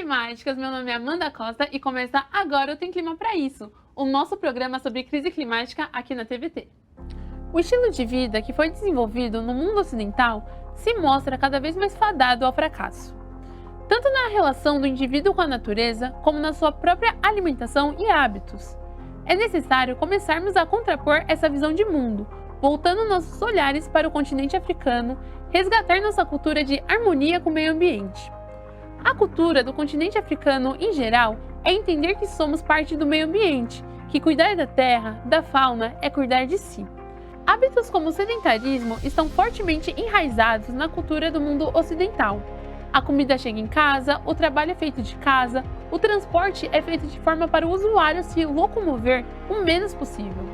climáticas, meu nome é Amanda Costa e começa agora o Tem Clima Pra Isso, o nosso programa sobre crise climática aqui na TVT. O estilo de vida que foi desenvolvido no mundo ocidental se mostra cada vez mais fadado ao fracasso, tanto na relação do indivíduo com a natureza, como na sua própria alimentação e hábitos. É necessário começarmos a contrapor essa visão de mundo, voltando nossos olhares para o continente africano, resgatar nossa cultura de harmonia com o meio ambiente. A cultura do continente africano, em geral, é entender que somos parte do meio ambiente, que cuidar da terra, da fauna, é cuidar de si. Hábitos como o sedentarismo estão fortemente enraizados na cultura do mundo ocidental. A comida chega em casa, o trabalho é feito de casa, o transporte é feito de forma para o usuário se locomover o menos possível.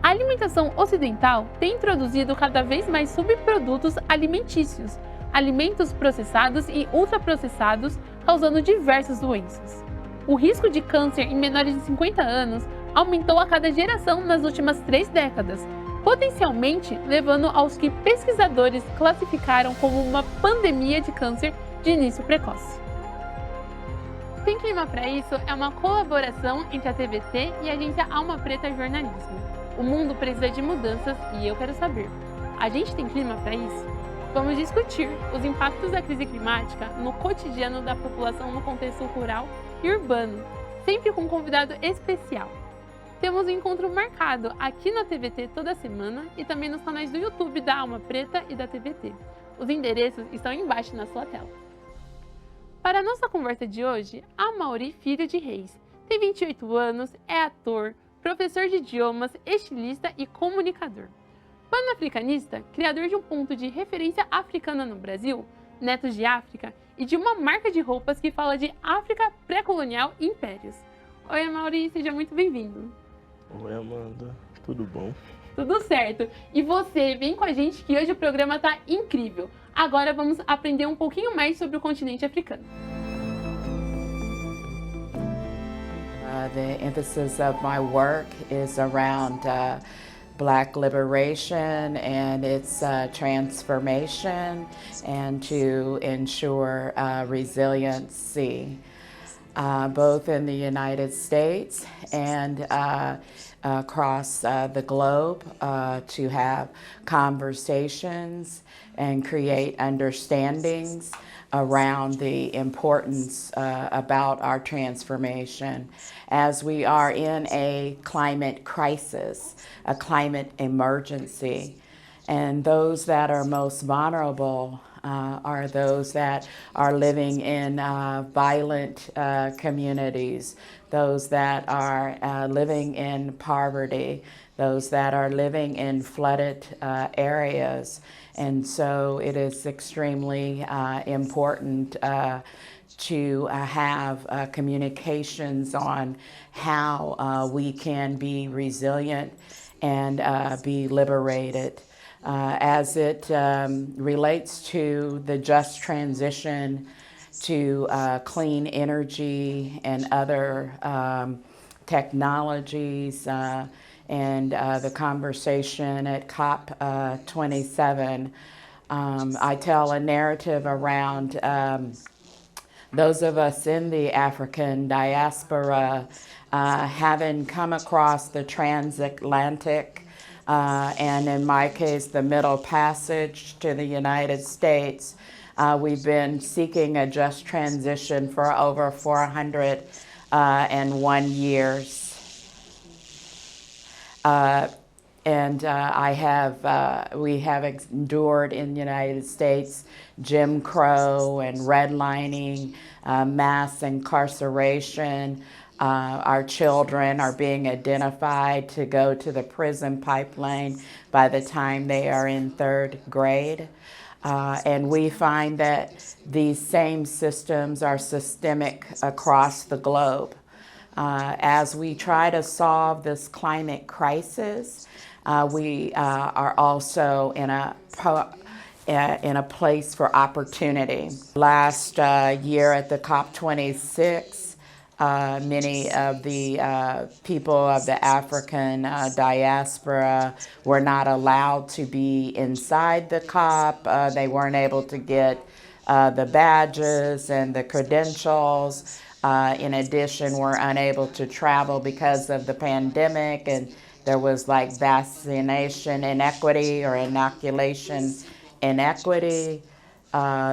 A alimentação ocidental tem introduzido cada vez mais subprodutos alimentícios, alimentos processados e ultraprocessados, causando diversas doenças. O risco de câncer em menores de 50 anos aumentou a cada geração nas últimas 3 décadas, potencialmente levando aos que pesquisadores classificaram como uma pandemia de câncer de início precoce. Tem Clima Pra Isso é uma colaboração entre a TVT e a agência Alma Preta Jornalismo. O mundo precisa de mudanças e eu quero saber, a gente tem clima para isso? Vamos discutir os impactos da crise climática no cotidiano da população no contexto rural e urbano, sempre com um convidado especial. Temos um encontro marcado aqui na TVT toda semana e também nos canais do YouTube da Alma Preta e da TVT. Os endereços estão embaixo na sua tela. Para a nossa conversa de hoje, Amaury Filho de Reis tem 28 anos, é ator, professor de idiomas, estilista e comunicador. Pan-africanista, criador de um ponto de referência africana no Brasil, Netos de África, e de uma marca de roupas que fala de África pré-colonial e impérios. Oi, Amaury, seja muito bem-vindo. Oi, Amanda, tudo bom? Tudo certo. E você, vem com a gente que hoje o programa tá incrível. Agora vamos aprender um pouquinho mais sobre o continente africano. The emphasis of my work is around Black liberation and its transformation, and to ensure resiliency, both in the United States and across the globe, to have conversations and create understandings around the importance about our transformation, as we are in a climate crisis, a climate emergency. And those that are most vulnerable are those that are living in violent communities, those that are living in poverty, those that are living in flooded areas. And so it is extremely important to have communications on how we can be resilient and be liberated. As it relates to the just transition to clean energy and other technologies, and the conversation at COP27, I tell a narrative around those of us in the African diaspora having come across the transatlantic, and in my case, the Middle Passage to the United States. We've been seeking a just transition for over 401 years. We have endured in the United States Jim Crow and redlining, mass incarceration. Our children are being identified to go to the prison pipeline by the time they are in 3rd grade. And we find that these same systems are systemic across the globe. As we try to solve this climate crisis, we are also in a place for opportunity. Last year at the COP26, many of the people of the African diaspora were not allowed to be inside the COP. They weren't able to get the badges and the credentials. In addition, were unable to travel because of the pandemic, and there was like vaccination inequity or inoculation inequity.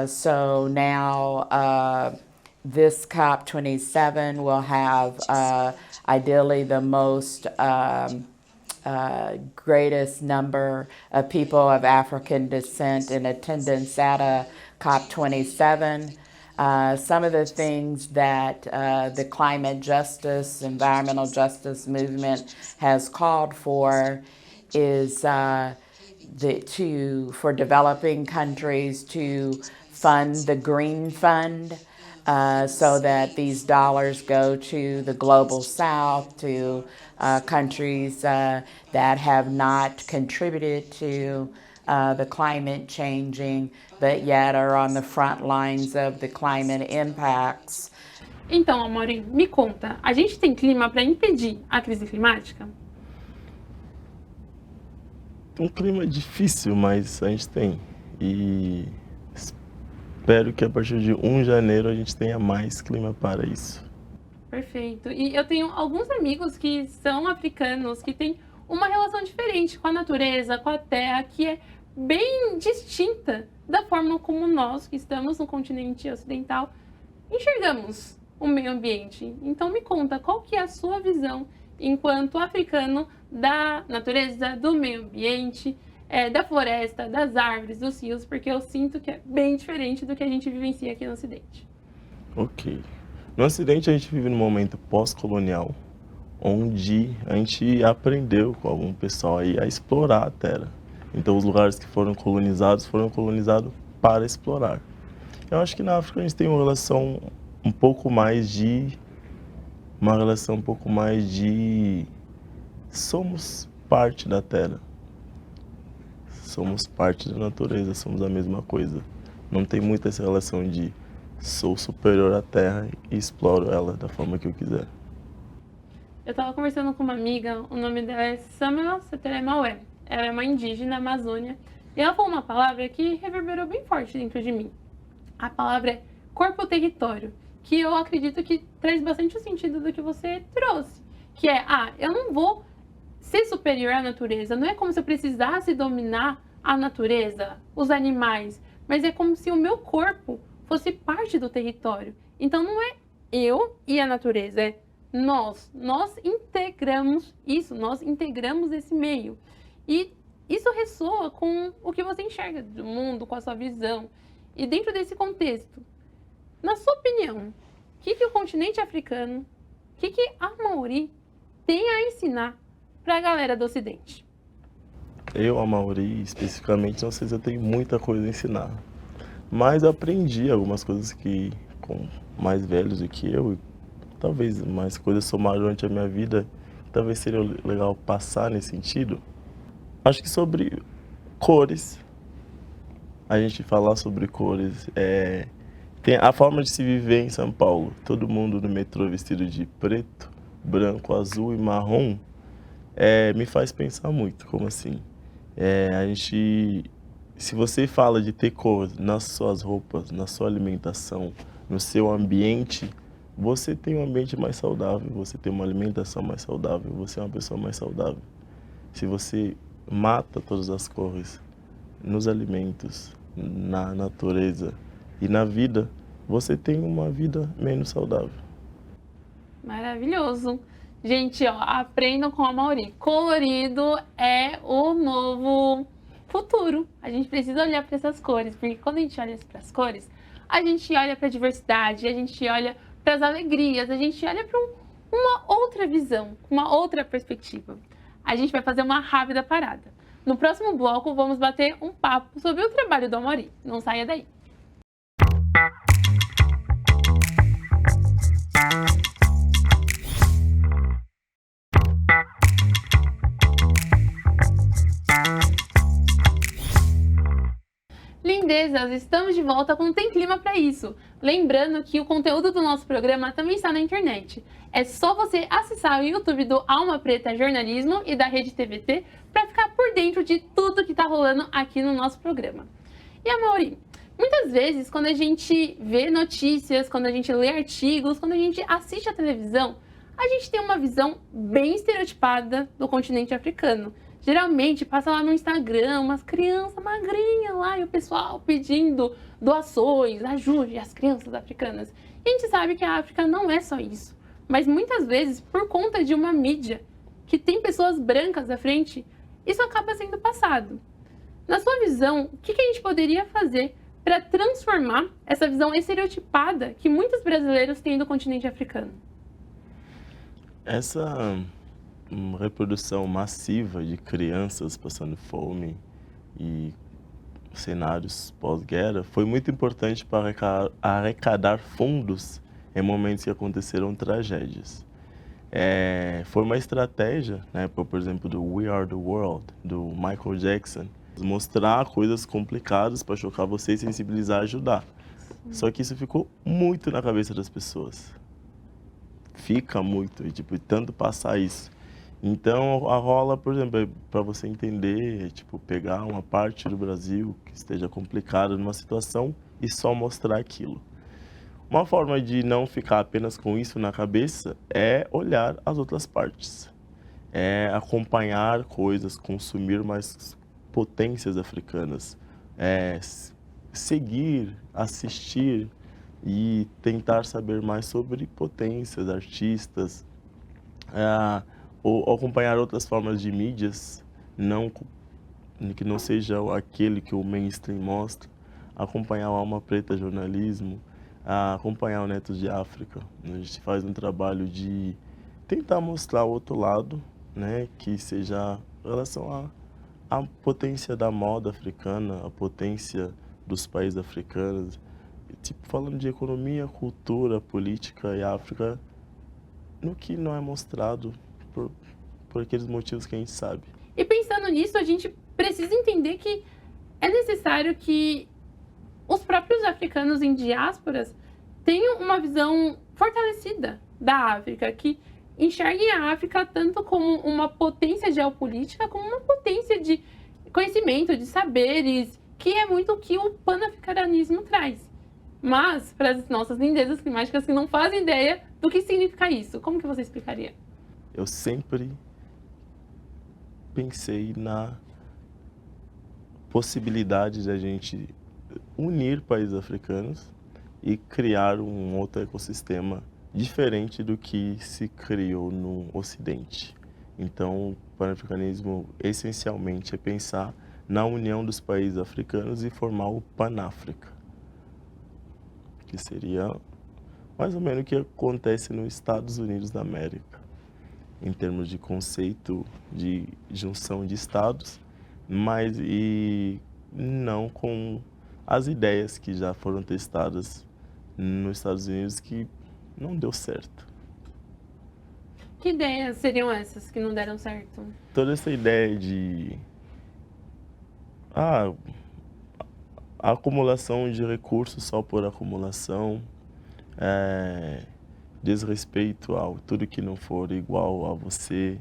So now this COP27 will have ideally the most greatest number of people of African descent in attendance at a COP27. Some of the things that the climate justice, environmental justice movement has called for is for developing countries to fund the Green Fund so that these dollars go to the global south, to countries that have not contributed to the climate changing, but yet are on the front lines of the climate impacts. Então, Amaury, me conta, a gente tem clima para impedir a crise climática? Um clima difícil, mas a gente tem. E espero que a partir de 1 de janeiro a gente tenha mais clima para isso. Perfeito. E eu tenho alguns amigos que são africanos, que têm uma relação diferente com a natureza, com a terra, que é bem distinta da forma como nós, que estamos no continente ocidental, enxergamos o meio ambiente. Então me conta, qual que é a sua visão enquanto africano da natureza, do meio ambiente, da floresta, das árvores, dos rios, porque eu sinto que é bem diferente do que a gente vivencia aqui no Ocidente. Ok. No Ocidente a gente vive num momento pós-colonial, onde a gente aprendeu com algum pessoal aí a explorar a terra. Então os lugares que foram colonizados para explorar. Eu acho que na África a gente tem uma relação um pouco mais de somos parte da terra. Somos parte da natureza, somos a mesma coisa. Não tem muito essa relação de sou superior à terra e exploro ela da forma que eu quiser. Eu estava conversando com uma amiga, o nome dela é Samuel Seteremaué. Ela é uma indígena Amazônia. E ela falou uma palavra que reverberou bem forte dentro de mim. A palavra é corpo-território, que eu acredito que traz bastante o sentido do que você trouxe. Que é, eu não vou ser superior à natureza. Não é como se eu precisasse dominar a natureza, os animais, mas é como se o meu corpo fosse parte do território. Então não é eu e a natureza, é nós. Nós integramos isso, nós integramos esse meio. E isso ressoa com o que você enxerga do mundo, com a sua visão. E dentro desse contexto, na sua opinião, o que o continente africano, o que a Amaury tem a ensinar para a galera do Ocidente? Eu, Amaury, especificamente, não sei se eu tenho muita coisa a ensinar. Mas aprendi algumas coisas que, com mais velhos do que eu, talvez mais coisas somaram durante a minha vida, talvez seria legal passar nesse sentido. Acho que sobre cores, a gente falar sobre cores, tem a forma de se viver em São Paulo. Todo mundo no metrô vestido de preto, branco, azul e marrom, me faz pensar muito, como assim? Se você fala de ter cor nas suas roupas, na sua alimentação, no seu ambiente, você tem um ambiente mais saudável, você tem uma alimentação mais saudável, você é uma pessoa mais saudável. Se você mata todas as cores nos alimentos, na natureza e na vida, você tem uma vida menos saudável. Maravilhoso. Gente, aprendam com a Amaury. Colorido é o novo futuro. A gente precisa olhar para essas cores, porque quando a gente olha para as cores, a gente olha para a diversidade, a gente olha para as alegrias, a gente olha para uma outra visão, uma outra perspectiva. A gente vai fazer uma rápida parada. No próximo bloco, vamos bater um papo sobre o trabalho do Amaury. Não saia daí. Lindezas, estamos de volta com Tem Clima para Isso. Lembrando que o conteúdo do nosso programa também está na internet. É só você acessar o YouTube do Alma Preta Jornalismo e da Rede TVT para ficar por dentro de tudo que está rolando aqui no nosso programa. E Amaury, Muitas vezes, quando a gente vê notícias, quando a gente lê artigos, quando a gente assiste à televisão, a gente tem uma visão bem estereotipada do continente africano. Geralmente passa lá no Instagram umas crianças magrinhas lá e o pessoal pedindo doações, ajude as crianças africanas. E a gente sabe que a África não é só isso, mas muitas vezes, por conta de uma mídia que tem pessoas brancas à frente, isso acaba sendo passado. Na sua visão, o que a gente poderia fazer para transformar essa visão estereotipada que muitos brasileiros têm do continente africano? Essa reprodução massiva de crianças passando fome e cenários pós-guerra foi muito importante para arrecadar fundos em momentos que aconteceram tragédias. Foi uma estratégia, né, por exemplo, do We Are the World, do Michael Jackson, mostrar coisas complicadas para chocar você, sensibilizar, ajudar. Só que isso ficou muito na cabeça das pessoas. Fica muito, e tanto passar isso. Então, a rola, por exemplo, para você entender, pegar uma parte do Brasil que esteja complicada numa situação e só mostrar aquilo. Uma forma de não ficar apenas com isso na cabeça é olhar as outras partes. É acompanhar coisas, consumir mais potências africanas. Seguir, assistir e tentar saber mais sobre potências, artistas, ou acompanhar outras formas de mídias, que não seja aquele que o mainstream mostra, acompanhar o Alma Preta Jornalismo, acompanhar o Netos de África. A gente faz um trabalho de tentar mostrar o outro lado, né, que seja em relação à potência da moda africana, a potência dos países africanos, falando de economia, cultura, política e África, no que não é mostrado por aqueles motivos que a gente sabe. E pensando nisso, a gente precisa entender que é necessário que os próprios africanos em diásporas tenham uma visão fortalecida da África, que enxerguem a África tanto como uma potência geopolítica, como uma potência de conhecimento, de saberes, que é muito o que o panafricanismo traz. Mas, para as nossas lindezas climáticas que não fazem ideia do que significa isso, como que você explicaria? Eu sempre pensei na possibilidade de a gente unir países africanos e criar um outro ecossistema diferente do que se criou no Ocidente. Então, o panafricanismo essencialmente é pensar na união dos países africanos e formar o Panáfrica, que seria mais ou menos o que acontece nos Estados Unidos da América, em termos de conceito de junção de estados, mas não com as ideias que já foram testadas nos Estados Unidos que não deu certo. Que ideias seriam essas que não deram certo? Toda essa ideia de a acumulação de recursos só por acumulação, desrespeito a tudo que não for igual a você,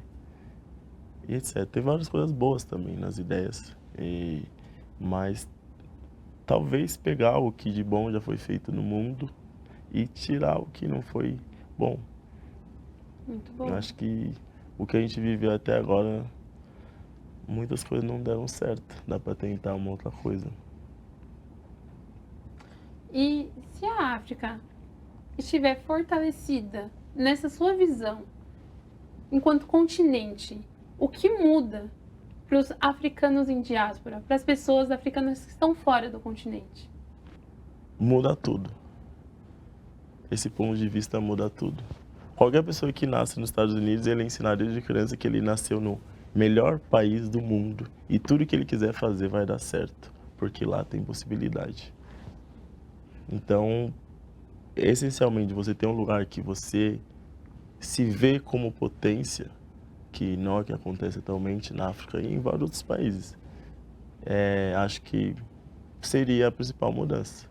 e etc. Tem várias coisas boas também nas ideias, mas talvez pegar o que de bom já foi feito no mundo e tirar o que não foi bom. Muito bom. Eu acho que o que a gente viveu até agora, muitas coisas não deram certo. Dá para tentar uma outra coisa. E se a África estiver fortalecida nessa sua visão, enquanto continente, o que muda para os africanos em diáspora, para as pessoas africanas que estão fora do continente? Muda tudo. Esse ponto de vista muda tudo. Qualquer pessoa que nasce nos Estados Unidos, ele é ensinado desde criança que ele nasceu no melhor país do mundo e tudo que ele quiser fazer vai dar certo, porque lá tem possibilidade. Então, essencialmente, você tem um lugar que você se vê como potência, que não é o que acontece atualmente na África e em vários outros países. Acho que seria a principal mudança.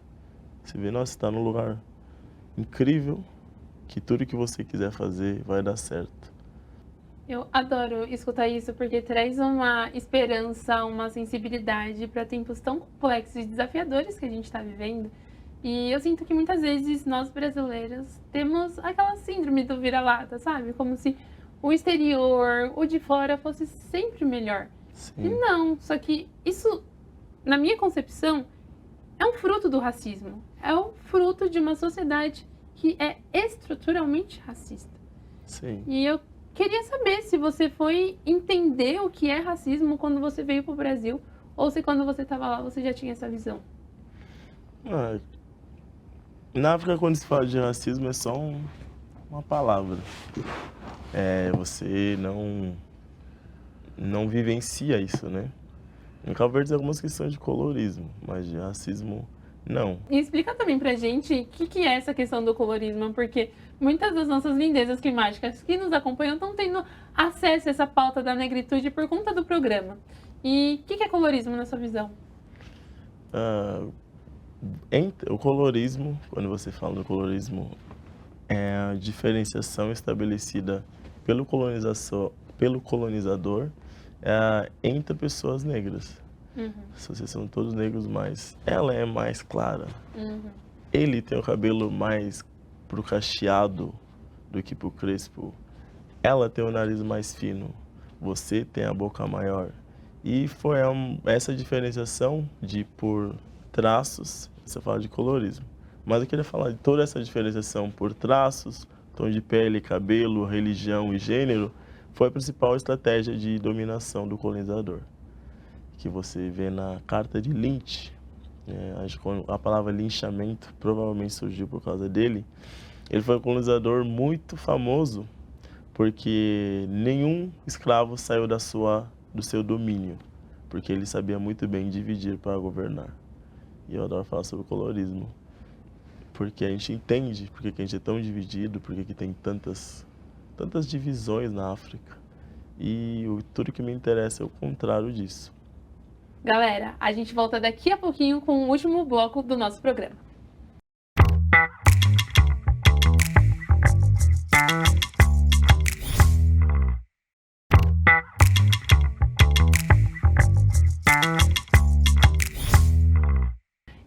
Você vê, nossa, está num lugar incrível, que tudo que você quiser fazer vai dar certo. Eu adoro escutar isso porque traz uma esperança, uma sensibilidade para tempos tão complexos e desafiadores que a gente está vivendo. E eu sinto que muitas vezes nós brasileiros temos aquela síndrome do vira-lata, sabe? Como se o exterior, o de fora fosse sempre melhor. E Sim, não, só que isso, na minha concepção, é um fruto do racismo. É um fruto de uma sociedade que é estruturalmente racista. sim. E eu queria saber se você foi entender o que é racismo quando você veio para o Brasil, ou se quando você estava lá você já tinha essa visão. Ah, na África, quando se fala de racismo, é só uma palavra. Você não vivencia isso, né? Em Cabo Verde tem algumas questões de colorismo, mas de racismo, não. E explica também pra gente o que é essa questão do colorismo, porque muitas das nossas lindezas climáticas que nos acompanham estão tendo acesso a essa pauta da negritude por conta do programa. E o que é colorismo na sua visão? Ah, o colorismo, quando você fala do colorismo, é a diferenciação estabelecida pelo colonizador entre pessoas negras. Uhum, Vocês são todos negros, mas ela é mais clara. uhum, Ele tem o cabelo mais pro cacheado do que pro crespo. Ela tem o nariz mais fino. Você tem a boca maior. E foi essa diferenciação por traços, você fala de colorismo. Mas eu queria falar de toda essa diferenciação por traços, tom de pele, cabelo, religião e gênero, foi a principal estratégia de dominação do colonizador, que você vê na Carta de Lynch. Acho que a palavra linchamento provavelmente surgiu por causa dele. Ele foi um colonizador muito famoso porque nenhum escravo saiu do seu domínio, porque ele sabia muito bem dividir para governar. E eu adoro falar sobre o colorismo, porque a gente entende porque que a gente é tão dividido, porque que tem tantas divisões na África. E tudo que me interessa é o contrário disso. Galera, a gente volta daqui a pouquinho com o último bloco do nosso programa.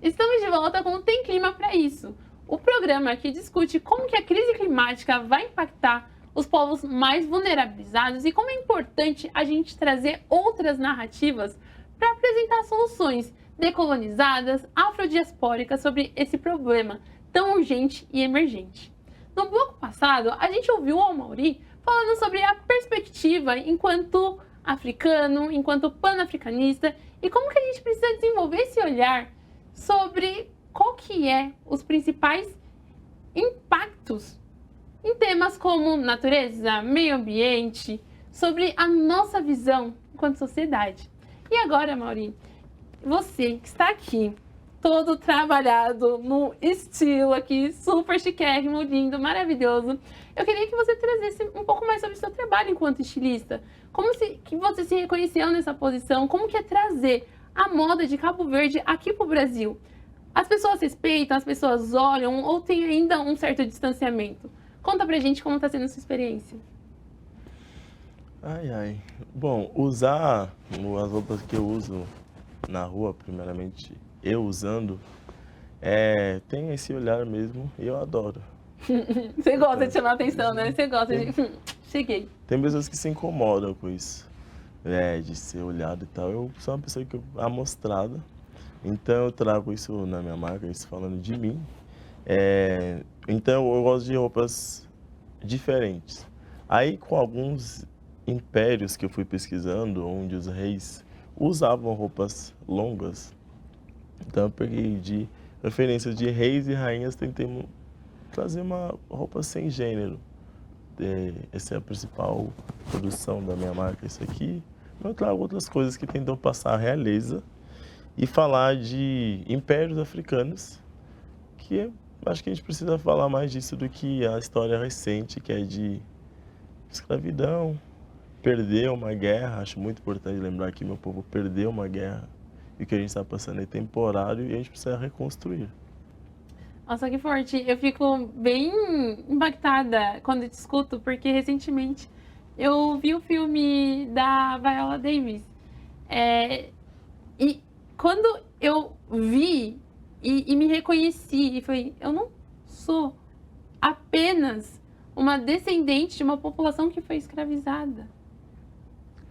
Estamos de volta com o Tem Clima para Isso, o programa que discute como que a crise climática vai impactar os povos mais vulnerabilizados e como é importante a gente trazer outras narrativas para apresentar soluções decolonizadas, afrodiaspóricas sobre esse problema tão urgente e emergente. No bloco passado, a gente ouviu o Amaury falando sobre a perspectiva enquanto africano, enquanto panafricanista e como que a gente precisa desenvolver esse olhar sobre qual que é os principais impactos em temas como natureza, meio ambiente, sobre a nossa visão enquanto sociedade. E agora, Mauri, você que está aqui, todo trabalhado no estilo aqui, super chiquérrimo, lindo, maravilhoso, eu queria que você trazesse um pouco mais sobre o seu trabalho enquanto estilista. Que você se reconheceu nessa posição? Como que é trazer a moda de Cabo Verde aqui para o Brasil? As pessoas respeitam, as pessoas olham ou tem ainda um certo distanciamento? Conta pra gente como tá sendo a sua experiência. Ai, ai. Bom, usar as roupas que eu uso na rua, primeiramente, eu usando, tem esse olhar mesmo e eu adoro. Você gosta de chamar atenção, né? Você gosta de... Cheguei. Tem pessoas que se incomodam com isso, de ser olhado e tal. Eu sou uma pessoa amostrada, então eu trago isso na minha marca, isso falando de mim. Então eu gosto de roupas diferentes. Aí com alguns impérios que eu fui pesquisando, onde os reis usavam roupas longas, então eu peguei de referências de reis e rainhas, tentei trazer uma roupa sem gênero. Essa é a principal produção da minha marca, isso aqui. Mas eu trago outras coisas que tentam passar a realeza e falar de impérios africanos, que acho que a gente precisa falar mais disso do que a história recente, que é de escravidão, perdeu uma guerra. Acho muito importante lembrar que meu povo perdeu uma guerra e o que a gente está passando é temporário e a gente precisa reconstruir. Nossa, que forte. Eu fico bem impactada quando eu te escuto, porque recentemente eu vi o filme da Viola Davis. E quando eu vi e me reconheci, e falei, eu não sou apenas uma descendente de uma população que foi escravizada.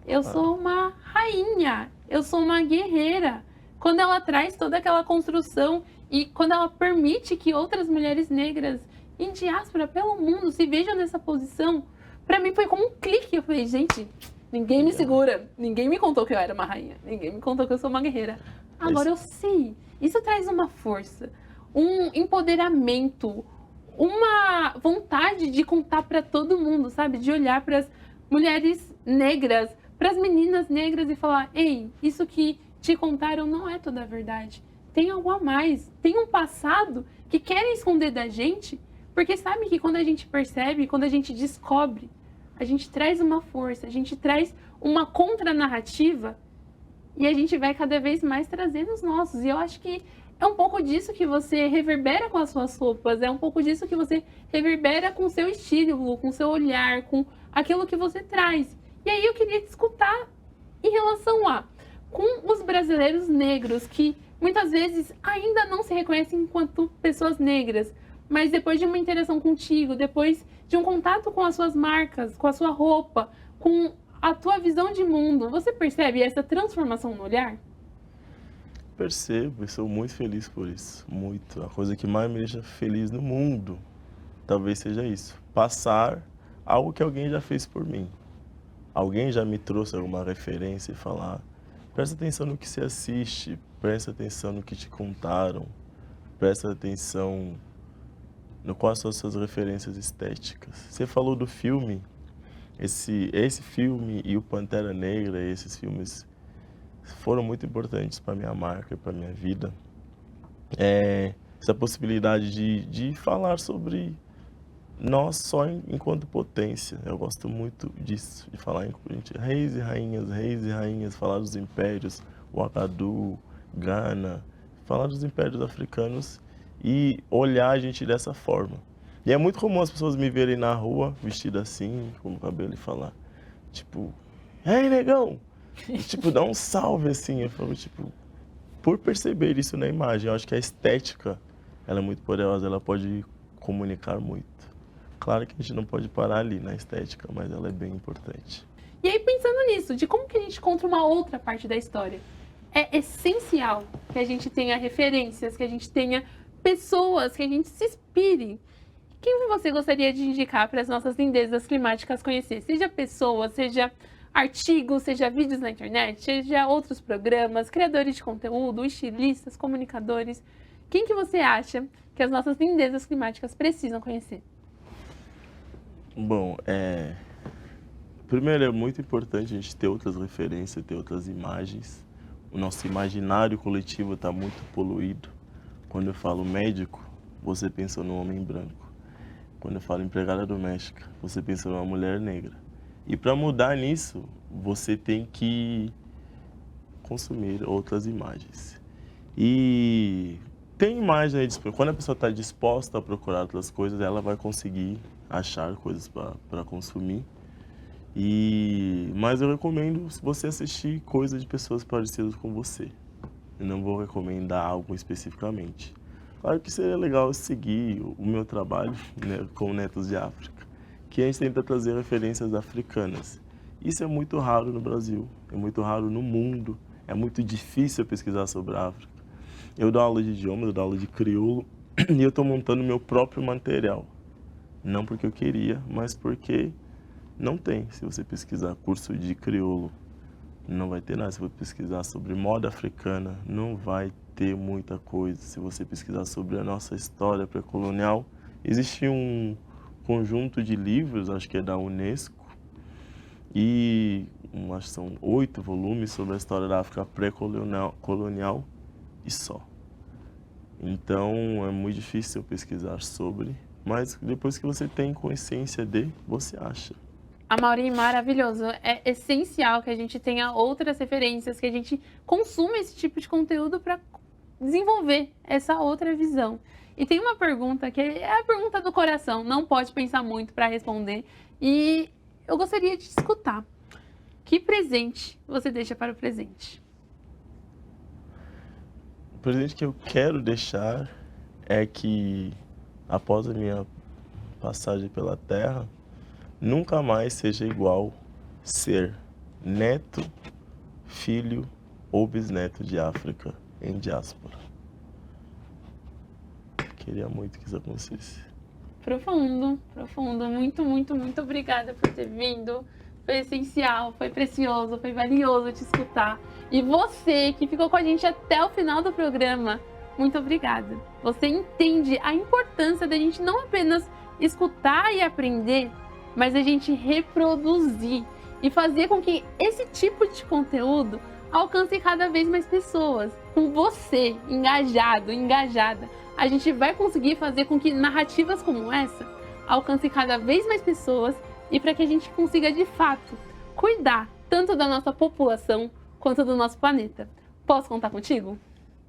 Eu sou uma rainha, eu sou uma guerreira. Quando ela traz toda aquela construção e quando ela permite que outras mulheres negras em diáspora pelo mundo se vejam nessa posição, para mim foi como um clique. Eu falei, gente, ninguém me segura, ninguém me contou que eu era uma rainha, ninguém me contou que eu sou uma guerreira. Agora eu sei. Isso traz uma força, um empoderamento, uma vontade de contar para todo mundo, sabe? De olhar para as mulheres negras, para as meninas negras e falar, ei, isso que te contaram não é toda a verdade. Tem algo a mais, tem um passado que querem esconder da gente, porque sabe que quando a gente percebe, quando a gente descobre, a gente traz uma força, a gente traz uma contranarrativa e a gente vai cada vez mais trazendo os nossos. E eu acho que é um pouco disso que você reverbera com as suas roupas, é um pouco disso que você reverbera com o seu estilo, com o seu olhar, com aquilo que você traz. E aí eu queria te escutar em relação a com os brasileiros negros que muitas vezes ainda não se reconhecem enquanto pessoas negras, mas depois de uma interação contigo, depois de um contato com as suas marcas, com a sua roupa, com a tua visão de mundo, você percebe essa transformação no olhar? Percebo e sou muito feliz por isso, muito. A coisa que mais me deixa feliz no mundo, talvez seja isso, passar algo que alguém já fez por mim. Alguém já me trouxe alguma referência e falar, presta atenção no que você assiste, presta atenção no que te contaram, presta atenção no quais são as suas referências estéticas. Você falou do filme, esse filme e o Pantera Negra, esses filmes foram muito importantes para minha marca e para minha vida. Essa possibilidade de falar sobre nós só enquanto potência. Eu gosto muito disso, de falar em reis e rainhas, falar dos impérios, Ouagadougou, Gana, falar dos impérios africanos e olhar a gente dessa forma. E é muito comum as pessoas me verem na rua, vestido assim, com o cabelo e falar, tipo, ei, negão! E, tipo, dá um salve assim. Eu falo, tipo, por perceber isso na imagem, eu acho que a estética, ela é muito poderosa, ela pode comunicar muito. Claro que a gente não pode parar ali na estética, mas ela é bem importante. E aí, pensando nisso, de como que a gente conta uma outra parte da história, é essencial que a gente tenha referências, que a gente tenha pessoas, que a gente se inspire. Quem você gostaria de indicar para as nossas lindezas climáticas conhecer? Seja pessoas, seja artigos, seja vídeos na internet, seja outros programas, criadores de conteúdo, estilistas, comunicadores. Quem que você acha que as nossas lindezas climáticas precisam conhecer? Bom, primeiro é muito importante a gente ter outras referências, ter outras imagens. O nosso imaginário coletivo está muito poluído. Quando eu falo médico, você pensa num homem branco. Quando eu falo empregada doméstica, você pensa numa mulher negra. E para mudar nisso, você tem que consumir outras imagens. E tem imagem aí disponível. Quando a pessoa está disposta a procurar outras coisas, ela vai conseguir achar coisas para consumir. Mas eu recomendo você assistir coisas de pessoas parecidas com você. Eu não vou recomendar algo especificamente. Claro que seria legal seguir o meu trabalho, né, com Netos de África, que a gente tenta trazer referências africanas. Isso é muito raro no Brasil, é muito raro no mundo, é muito difícil pesquisar sobre a África. Eu dou aula de idiomas, eu dou aula de crioulo e eu estou montando meu próprio material. Não porque eu queria, mas porque não tem. Se você pesquisar curso de crioulo, não vai ter nada. Se você pesquisar sobre moda africana, não vai ter muita coisa. Se você pesquisar sobre a nossa história pré-colonial, existe um conjunto de livros, acho que é da Unesco, e acho que são 8 volumes sobre a história da África pré-colonial e só. Então é muito difícil pesquisar sobre, mas depois que você tem consciência você acha. Amaury, maravilhoso. É essencial que a gente tenha outras referências, que a gente consuma esse tipo de conteúdo para desenvolver essa outra visão. E tem uma pergunta que é a pergunta do coração, não pode pensar muito para responder. E eu gostaria de escutar. Que presente você deixa para o presente? O presente que eu quero deixar é que, após a minha passagem pela Terra, nunca mais seja igual ser neto, filho ou bisneto de África em diáspora. Queria muito que isso acontecesse. Profundo, profundo. Muito, muito, muito obrigada por ter vindo. Foi essencial, foi precioso, foi valioso te escutar. E você que ficou com a gente até o final do programa, muito obrigada. Você entende a importância da gente não apenas escutar e aprender, mas a gente reproduzir e fazer com que esse tipo de conteúdo alcance cada vez mais pessoas. Com você engajado, engajada, a gente vai conseguir fazer com que narrativas como essa alcancem cada vez mais pessoas e para que a gente consiga, de fato, cuidar tanto da nossa população quanto do nosso planeta. Posso contar contigo?